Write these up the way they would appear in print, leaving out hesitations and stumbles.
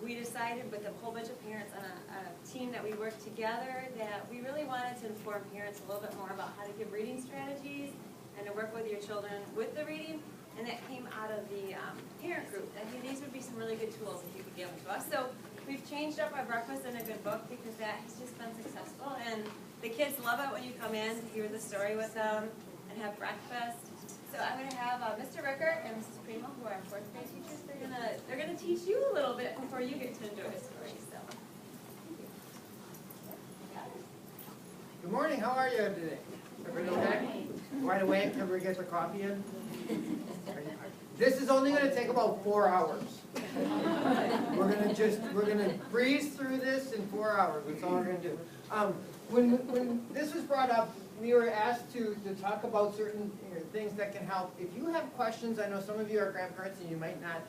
we decided with a whole bunch of parents on a team that we worked together that we really wanted to inform parents a little bit more about how to give reading strategies and to work with your children with the reading. And that came out of the parent group. I think these would be some really good tools if you could give them to us. So we've changed up our breakfast in a good book because that has just been successful. And the kids love it when you come in to hear the story with them and have breakfast. So I'm going to have Mr. Rickert and Mrs. Primo, who are our fourth grade teachers. They're gonna teach you a little bit before you get to enjoy a story. So. Good morning. How are you today? Everybody okay? Wide awake? Everybody get the coffee in? This is only going to take about 4 hours. We're gonna breeze through this in 4 hours. That's all we're gonna do. When this was brought up, we were asked to talk about certain things that can help. If you have questions, I know some of you are grandparents and you might not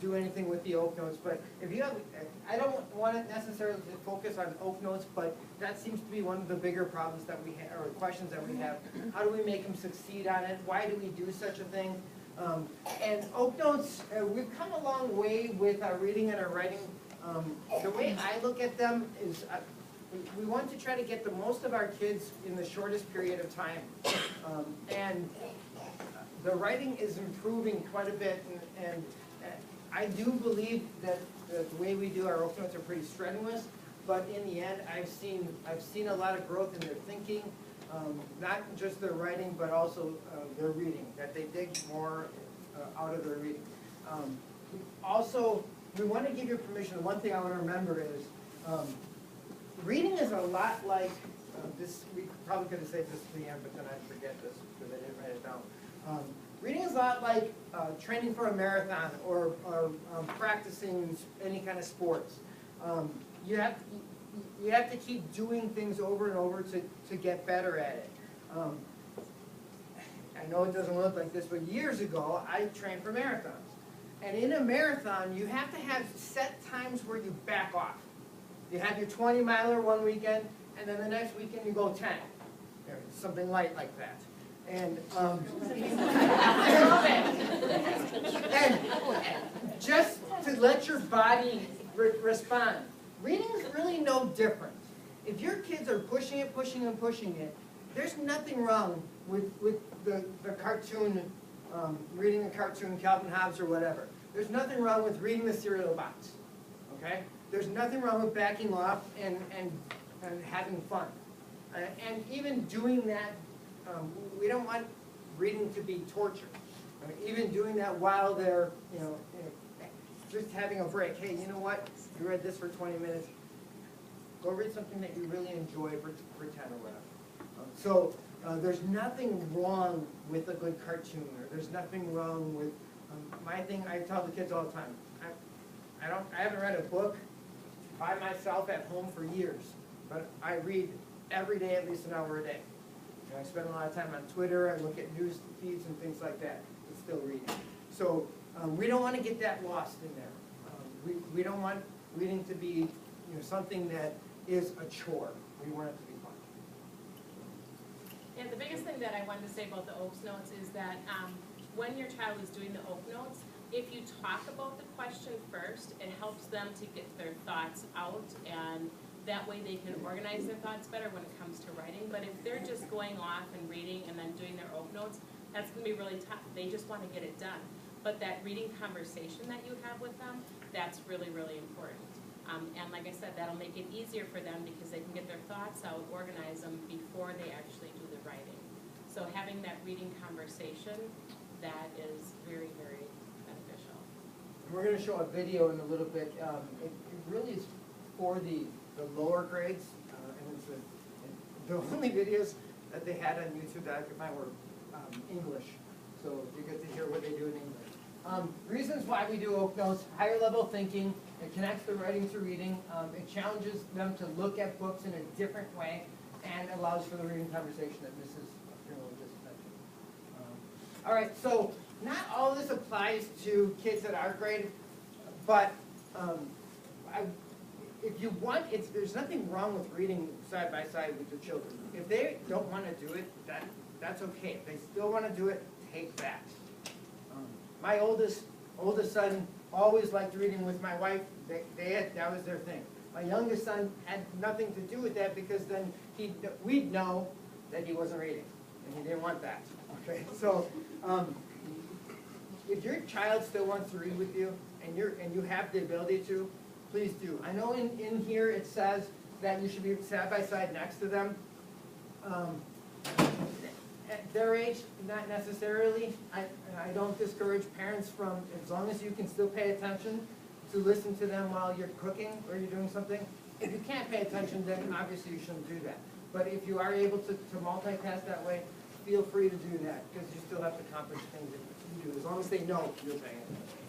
do anything with the Oak Notes, but if you have, I don't want it necessarily to focus on Oak Notes, but that seems to be one of the bigger problems that we have, or questions that we have. How do we make them succeed on it? Why do we do such a thing? And Oak Notes, we've come a long way with our reading and our writing. The way I look at them is we want to try to get the most of our kids in the shortest period of time. And the writing is improving quite a bit, and I do believe that the way we do our Oak Notes are pretty strenuous, but in the end, I've seen a lot of growth in their thinking, not just their writing, but also their reading, that they dig more out of their reading. Also, we want to give you permission. The one thing I want to remember is reading is a lot like this. We probably could have said this to the end, but then I forget this because I didn't write it down. Reading is a lot like training for a marathon or practicing any kind of sports. You have to keep doing things over and over to get better at it. I know it doesn't look like this, but years ago I trained for marathons. And in a marathon, you have to have set times where you back off. You have your 20-miler one weekend, and then the next weekend you go 10. Something light like that. And, and just to let your body respond. Reading is really no different. If your kids are pushing it, there's nothing wrong with the cartoon, reading a cartoon, Calvin Hobbes or whatever. There's nothing wrong with reading the cereal box, okay? There's nothing wrong with backing off and having fun. And even doing that, we don't want reading to be torture. Even doing that while they're, just having a break. Hey, you know what? You read this for 20 minutes. Go read something that you really enjoy for 10 or whatever. So there's nothing wrong with a good cartoon, or there's nothing wrong with my thing. I tell the kids all the time. I haven't read a book by myself at home for years, but I read every day at least an hour a day. I spend a lot of time on Twitter. I look at news feeds and things like that. But still reading. So we don't want to get that lost in there. We don't want reading to be something that is a chore. We want it to be fun. And the biggest thing that I wanted to say about the Oak Notes is that when your child is doing the Oak Notes, if you talk about the question first, it helps them to get their thoughts out, and that way they can organize their thoughts better when it comes to writing. But if they're just going off and reading and then doing their Oak Notes, that's going to be really tough. They just want to get it done. But that reading conversation that you have with them, that's really, really important. And like I said, that'll make it easier for them because they can get their thoughts out, organize them before they actually do the writing. So having that reading conversation, that is very, very beneficial. We're going to show a video in a little bit. It really is for the lower grades, and it's the only videos that they had on YouTube that I could find were English. So you get to hear what they do in English. Reasons why we do Oak Notes: higher level thinking. It connects the writing to reading. It challenges them to look at books in a different way, and allows for the reading conversation that Mrs. Primo just mentioned. All right, so not all of this applies to kids at our grade, but if you want, there's nothing wrong with reading side by side with your children. If they don't want to do it, that's okay. If they still want to do it, take that. My oldest Oldest son always liked reading with my wife, that was their thing. My youngest son had nothing to do with that because then we'd know that he wasn't reading, and he didn't want that, okay? So, if your child still wants to read with you, and you have the ability to, please do. I know in here it says that you should be side by side next to them. At their age, not necessarily. I don't discourage parents from, as long as you can still pay attention, to listen to them while you're cooking or you're doing something. If you can't pay attention, then obviously you shouldn't do that. But if you are able to multitask that way, feel free to do that, because you still have to accomplish things that you do, as long as they know you're paying attention.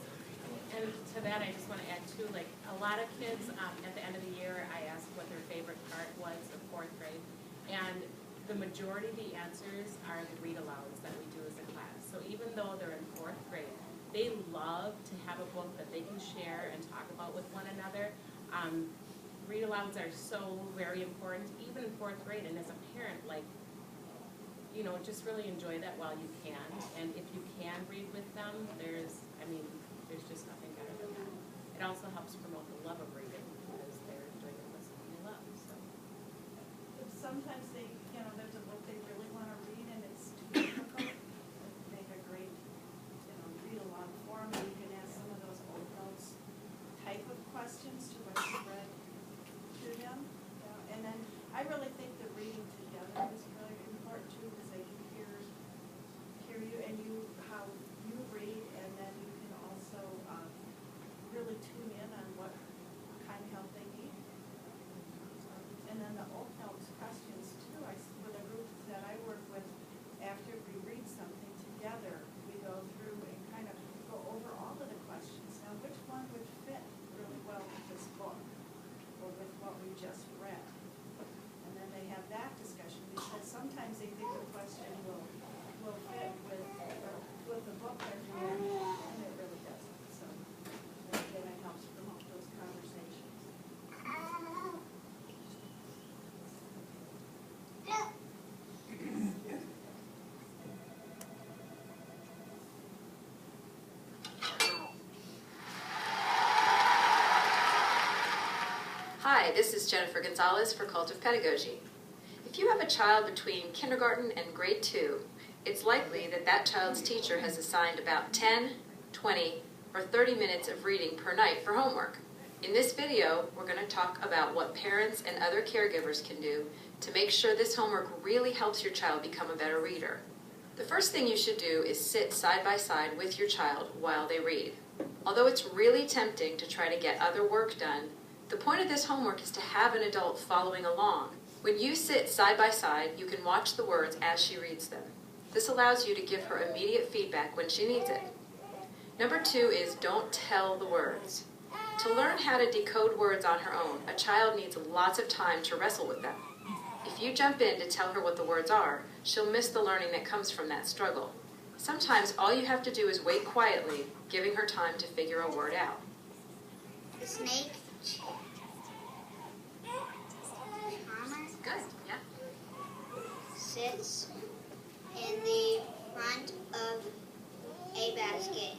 And to that, I just want to add too, like, a lot of kids, at the end of the year, I asked what their favorite part was of 4th grade. And the majority of the answers are the read alouds that we do as a class. So even though they're in 4th grade, they love to have a book that they can share and talk about with one another. Read alouds are so very important, even in 4th grade. And as a parent, like, you know, just really enjoy that while you can. And if you can read with them, there's just nothing better than that. It also helps promote the love of reading because they're doing it with something they love. So sometimes they, you know, there's a book they really want to read and it's too difficult. Make a great, you know, read along form, and you can ask some of those old notes type of questions to what you read to them. And then I really think the reading together is really important too, because they can hear you and how you read, and then you can also really tune in on what kind of help they need. And then the old notes questions too, with a group that I work with, after we read something together, we go through and kind of go over all of the questions. Now, which one would fit really well with this book, or with what we just read? And then they have that discussion, because sometimes they think the question will fit with the book they're reading, and it really doesn't. So, again, it helps promote those conversations. Hi, this is Jennifer Gonzalez for Cult of Pedagogy. If you have a child between kindergarten and grade 2, it's likely that that child's teacher has assigned about 10, 20, or 30 minutes of reading per night for homework. In this video, we're going to talk about what parents and other caregivers can do to make sure this homework really helps your child become a better reader. The first thing you should do is sit side by side with your child while they read. Although it's really tempting to try to get other work done, the point of this homework is to have an adult following along. When you sit side by side, you can watch the words as she reads them. This allows you to give her immediate feedback when she needs it. Number 2 is don't tell the words. To learn how to decode words on her own, a child needs lots of time to wrestle with them. If you jump in to tell her what the words are, she'll miss the learning that comes from that struggle. Sometimes all you have to do is wait quietly, giving her time to figure a word out. The snake. Good, yeah. Sits in the front of a basket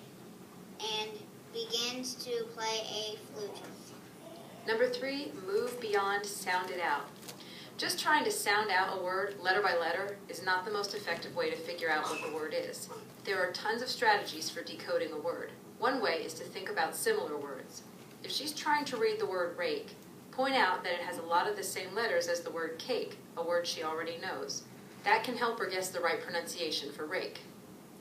and begins to play a flute. Number 3, move beyond sound it out. Just trying to sound out a word letter by letter is not the most effective way to figure out what the word is. There are tons of strategies for decoding a word. One way is to think about similar words. If she's trying to read the word rake, point out that it has a lot of the same letters as the word cake, a word she already knows. That can help her guess the right pronunciation for rake.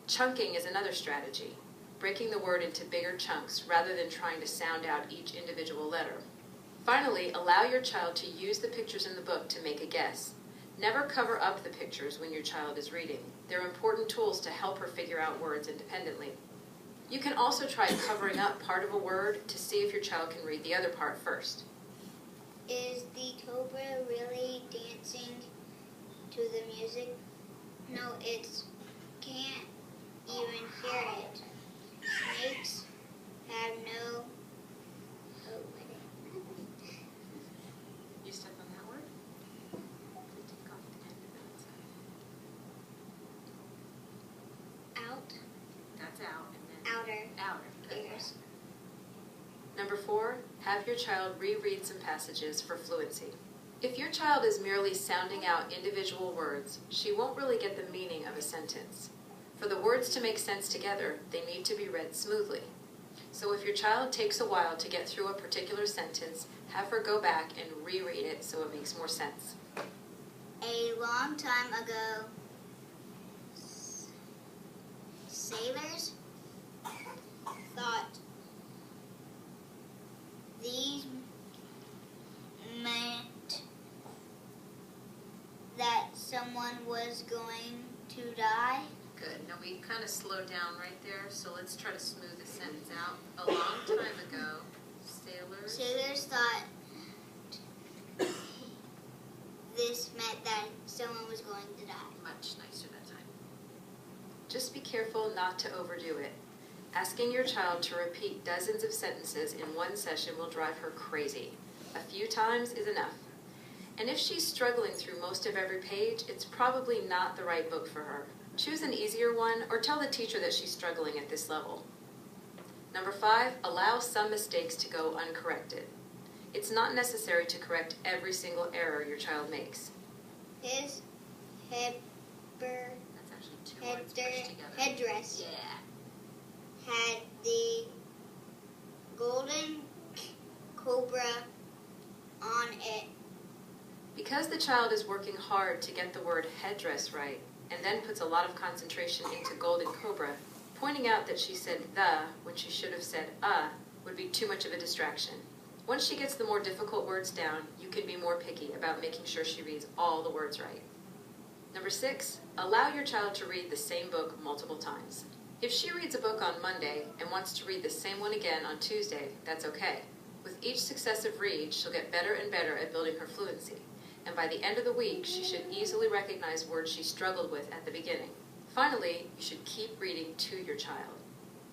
Chunking is another strategy, breaking the word into bigger chunks rather than trying to sound out each individual letter. Finally, allow your child to use the pictures in the book to make a guess. Never cover up the pictures when your child is reading. They're important tools to help her figure out words independently. You can also try covering up part of a word to see if your child can read the other part first. Is the cobra really dancing to the music? No, it can't even hear it. Snakes have no... Oh, wait. You step on that word? Take off the end of it. Out, That's out. And then outer, out. Figures. Number 4, have your child reread some passages for fluency. If your child is merely sounding out individual words, she won't really get the meaning of a sentence. For the words to make sense together, they need to be read smoothly. So if your child takes a while to get through a particular sentence, have her go back and reread it so it makes more sense. A long time ago, sailors thought these meant that someone was going to die. Good. Now we kind of slowed down right there, so let's try to smooth the sentence out. A long time ago, Sailors thought this meant that someone was going to die. Much nicer that time. Just be careful not to overdo it. Asking your child to repeat dozens of sentences in one session will drive her crazy. A few times is enough. And if she's struggling through most of every page, it's probably not the right book for her. Choose an easier one or tell the teacher that she's struggling at this level. Number 5, allow some mistakes to go uncorrected. It's not necessary to correct every single error your child makes. His That's actually 2 words pushed together. headdress Yeah. had the golden cobra on it. Because the child is working hard to get the word headdress right, and then puts a lot of concentration into golden cobra, pointing out that she said the when she should have said would be too much of a distraction. Once she gets the more difficult words down, you can be more picky about making sure she reads all the words right. Number 6, allow your child to read the same book multiple times. If she reads a book on Monday and wants to read the same one again on Tuesday, that's okay. With each successive read, she'll get better and better at building her fluency. And by the end of the week, she should easily recognize words she struggled with at the beginning. Finally, you should keep reading to your child.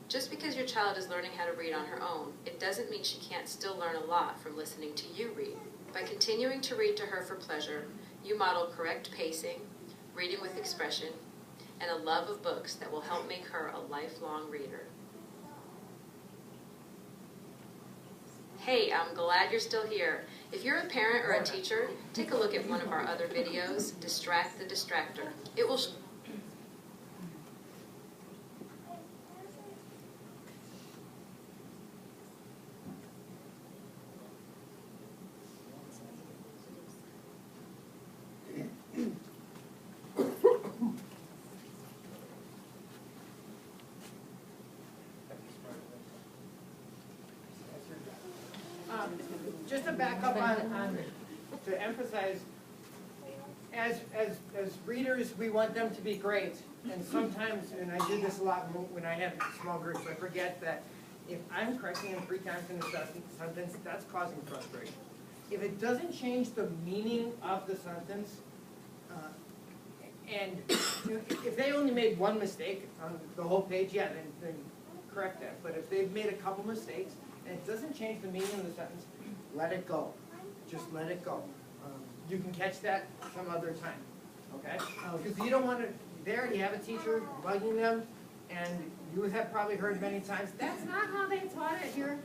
Just because your child is learning how to read on her own, it doesn't mean she can't still learn a lot from listening to you read. By continuing to read to her for pleasure, you model correct pacing, reading with expression, and a love of books that will help make her a lifelong reader. Hey, I'm glad you're still here. If you're a parent or a teacher, take a look at one of our other videos, Distract the Distractor. It will Just to back up to emphasize, as readers, we want them to be great. And sometimes, and I do this a lot when I have small groups, I forget that if I'm correcting them 3 times in a sentence, that's causing frustration. If it doesn't change the meaning of the sentence, and if they only made one mistake on the whole page, yeah, then correct that. But if they've made a couple mistakes and it doesn't change the meaning of the sentence, let it go. Just let it go. You can catch that some other time, okay? Because you don't want to, there you have a teacher bugging them, and you have probably heard many times, that's not how they taught it here.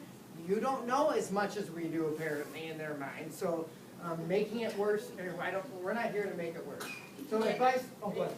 You don't know as much as we do apparently in their mind, so making it worse, we're not here to make it worse. So advice,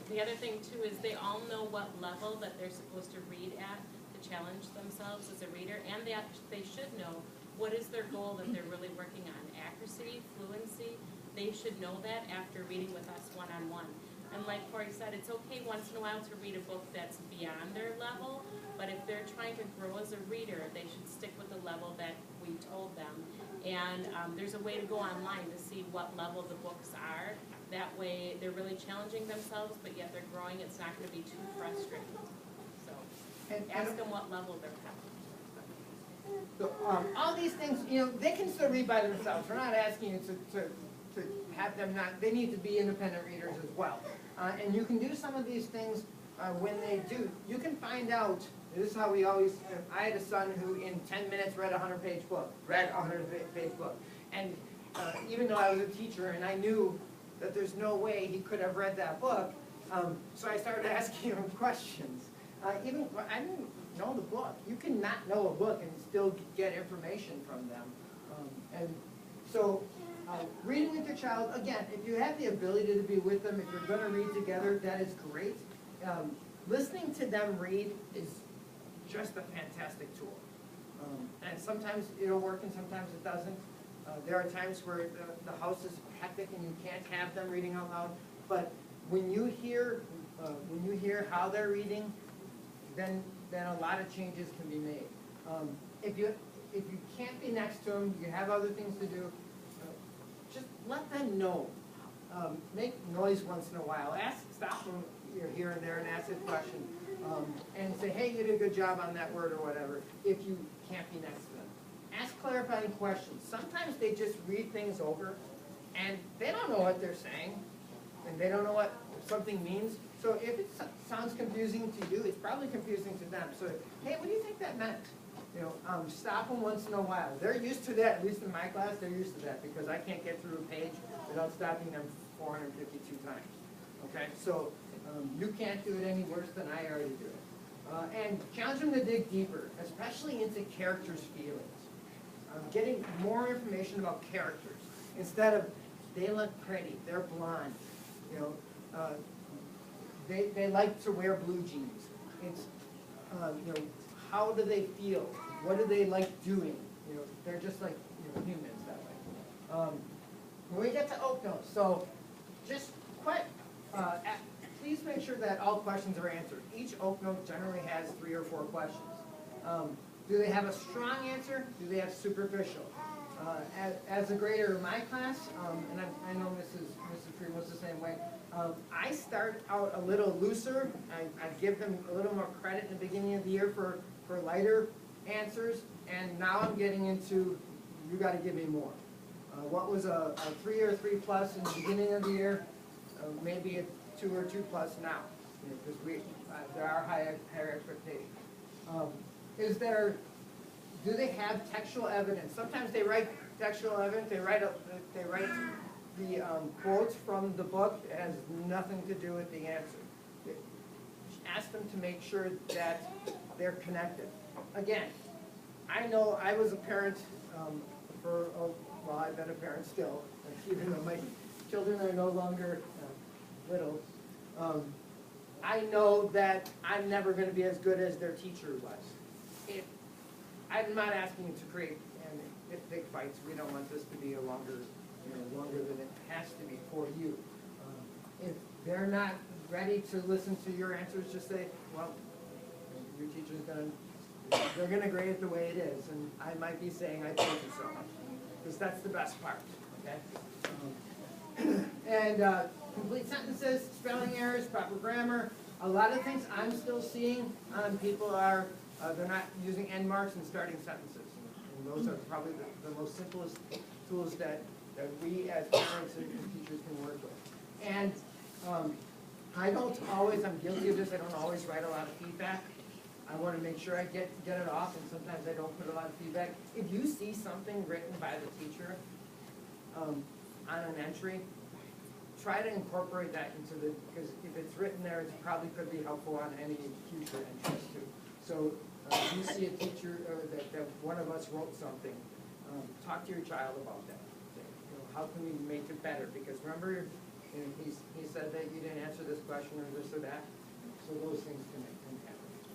The other thing too is they all know what level that they're supposed to read at to challenge themselves as a reader, and they should know what is their goal that they're really working on. Accuracy, fluency, they should know that after reading with us one-on-one. And like Corey said, it's okay once in a while to read a book that's beyond their level, but if they're trying to grow as a reader, they should stick with the level that we told them. And there's a way to go online to see what level the books are. That way they're really challenging themselves, but yet they're growing. It's not going to be too frustrating. So ask them what level they're at. So, all these things, they can still read by themselves. We're not asking you to have them not, they need to be independent readers as well. And you can do some of these things when they do. You can find out, this is how we always, I had a son who in 10 minutes read a 100-page book, And even though I was a teacher and I knew that there's no way he could have read that book, so I started asking him questions. know the book. You can not know a book and still get information from them. And so, reading with your child, again, if you have the ability to be with them, if you're gonna read together, that is great. Listening to them read is just a fantastic tool. And sometimes it'll work and sometimes it doesn't. There are times where the house is hectic and you can't have them reading out loud, but when you hear how they're reading, then a lot of changes can be made. If you can't be next to them, you have other things to do, just let them know. Make noise once in a while. Stop them here and there and ask a question. And say, hey, you did a good job on that word or whatever, if you can't be next to them. Ask clarifying questions. Sometimes they just read things over and they don't know what they're saying and they don't know what something means. So if it sounds confusing to you, it's probably confusing to them. So, hey, what do you think that meant? Stop them once in a while. They're used to that, at least in my class, they're used to that because I can't get through a page without stopping them 452 times. Okay, so you can't do it any worse than I already do it. And challenge them to dig deeper, especially into characters' feelings. Getting more information about characters instead of they look pretty, they're blonde, they like to wear blue jeans. It's how do they feel? What do they like doing? They're just like humans that way. When we get to Oak Notes, so just please make sure that all questions are answered. Each Oak Note generally has 3 or 4 questions. Do they have a strong answer? Do they have superficial? As a grader in my class, and I know Mrs. Freeman was the same way, I start out a little looser. I give them a little more credit in the beginning of the year for lighter answers, and now I'm getting into, you gotta give me more. What was a 3 or 3 plus in the beginning of the year, maybe a 2 or 2 plus now, because there are higher expectations. Do they have textual evidence? Sometimes they write textual evidence, they write the quotes from the book that has nothing to do with the answer. Ask them to make sure that they're connected. Again, I know I was a parent I've been a parent still, even though my children are no longer little. I know that I'm never going to be as good as their teacher was. I'm not asking you to create big fights. We don't want this to be longer than it has to be for you. If they're not ready to listen to your answers, just say, well, your teacher's they're going to grade it the way it is, and I might be saying I told you so, because that's the best part, okay? And complete sentences, spelling errors, proper grammar. A lot of things I'm still seeing people are, they're not using end marks and starting sentences. And those are probably the most simplest tools that we as parents and teachers can work with. And I'm guilty of this, I don't always write a lot of feedback. I want to make sure I get it off, and sometimes I don't put a lot of feedback. If you see something written by the teacher on an entry, try to incorporate that because if it's written there, it probably could be helpful on any future entries too. So if you see a teacher that one of us wrote something, talk to your child about that. Say, how can we make it better? Because remember, he said that you didn't answer this question or this or that. So those things can happen.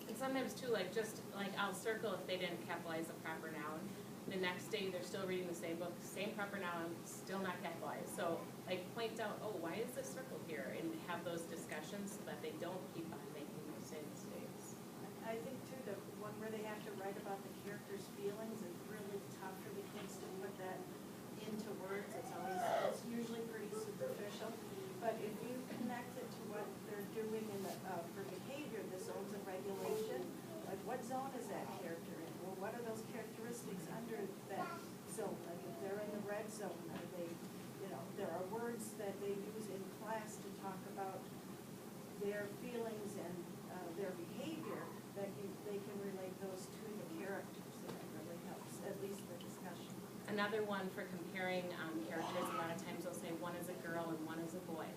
And sometimes too, I'll circle if they didn't capitalize a proper noun. The next day, they're still reading the same book, same proper noun, still not capitalized. So point out, oh, why is this circle here? And have those discussions so that they don't keep on making those same mistakes. I think too, the one where they have to write about the character's feelings is really tough for the kids to put that into words. It's usually pretty superficial. But if you connect it to what they're doing for behavior, the zones of regulation, like what zone is that character in? Well, what are those characteristics under that zone? Like if they're in the red zone, are they, there are words that they use in class to talk about their feelings and their behavior that they can relate those to the characters, and that really helps, at least the discussion. Another one for comparing characters, a lot of times they'll say one is a girl and one is a boy.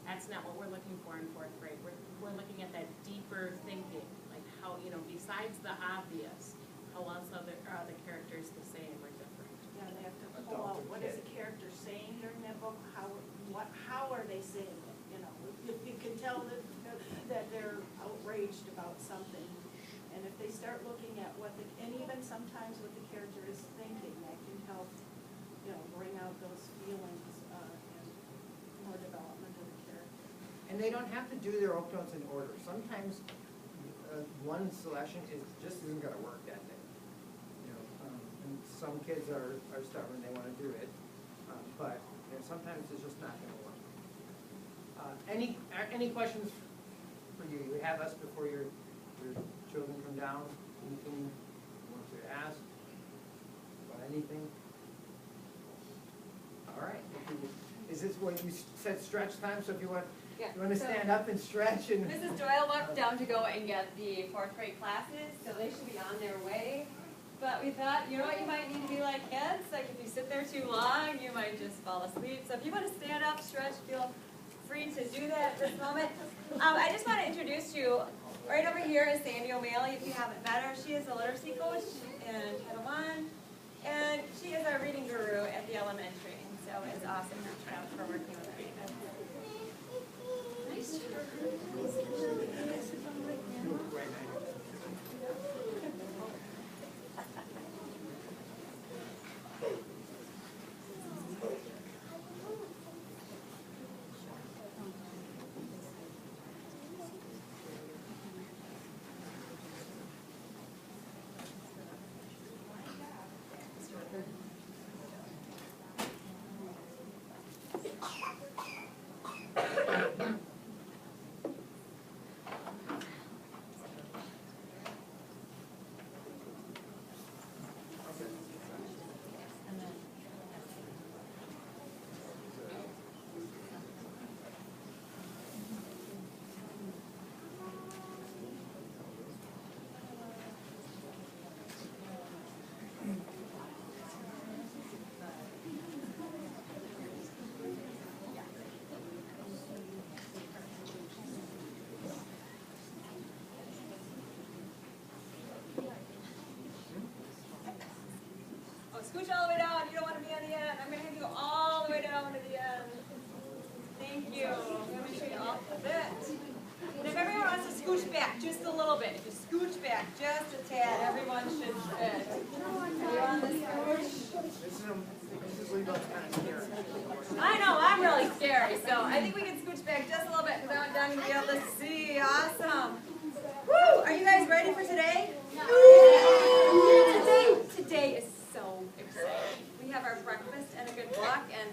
That's not what we're looking for in 4th grade. We're looking at that deeper thinking, like how, you know, besides the obvious, how else are the characters the same or different? Yeah, they have to pull out, what is the character saying during that book, how are they saying it, you know? You can tell that they're outraged about something, and if they start looking at and even sometimes what the character is thinking, that can help, you know, bring out those feelings, and more development of the character. And they don't have to do their Oak Notes in order. Sometimes one selection just isn't gonna work that day. You know, and some kids are stubborn, they wanna do it, but you know, sometimes it's just not gonna work. Any questions for you? You have us before your children come down. Anything you want to ask about anything? All right. Is this what you said, stretch time? So if you want, Yeah. you want to stand up and stretch and. Mrs. Doyle walked down to go and get the 4th grade classes, so they should be on their way. But we thought, you know what, you might need to be like kids. Like if you sit there too long, you might just fall asleep. So if you want to stand up, stretch, feel free to do that at this moment. I just want to introduce you. Right over here is Sandy O'Malley, if you haven't met her. She is a literacy coach in Title I, and she is our reading guru at the elementary. And so it's awesome for working with her. Scooch all the way down. You don't want to be on the end. I'm going to have you go all the way down to the end. Thank you. I'm going to show you off a bit. And if everyone wants to scooch back just a little bit, if you scooch back just a tad, everyone should fit. Are you on the scooch? Mrs. Levo's kind of scary. I know, I'm really scary. So I think we can scooch back just a little bit because I want Donnie to be able to see. Awesome. Woo! Are you guys ready for today? Today is so exciting. We have our breakfast and a good walk, and